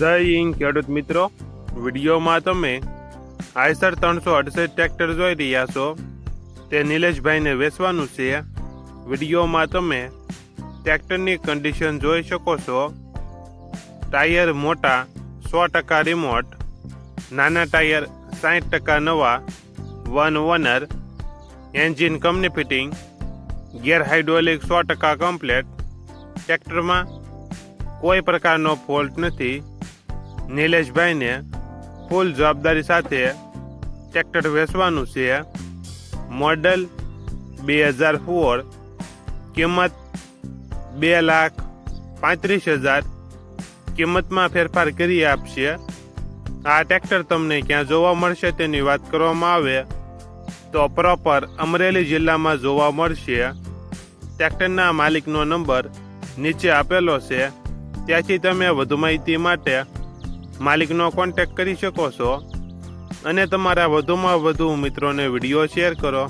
જય હિન્દ ખેડૂત મિત્રો, વિડીયોમાં તમે આઈસર 368 ટ્રેક્ટર જોઈ રહ્યા છો. તે નિલેશભાઈને વેચવાનું છે. વિડીયોમાં તમે ટ્રેક્ટરની કન્ડિશન જોઈ શકો છો. ટાયર મોટા 100% રિમોટ, નાના ટાયર 60% નવા, one owner, engine company fitting, gear hydraulic 100% complete. ટ્રેક્ટરમાં કોઈ પ્રકારનો ફોલ્ટ નથી. નિલેશભાઈને ફૂલ જવાબદારી સાથે ટ્રેક્ટર વેચવાનું છે. મોડલ 2004, કિંમત 2,35,000. કિંમતમાં ફેરફાર કરી આપશે. આ ટ્રેક્ટર તમને ક્યાં જોવા મળશે તેની વાત કરવામાં આવે તો પ્રોપર અમરેલી જિલ્લામાં જોવા મળશે. ટ્રેક્ટરના માલિકનો નંબર નીચે આપેલો છે, ત્યાંથી તમે વધુ માહિતી માટે માલિકનો કોન્ટેક્ટ કરી શકો છો અને તમારા વધુમાં વધુ મિત્રોને વિડીયો શેર કરો.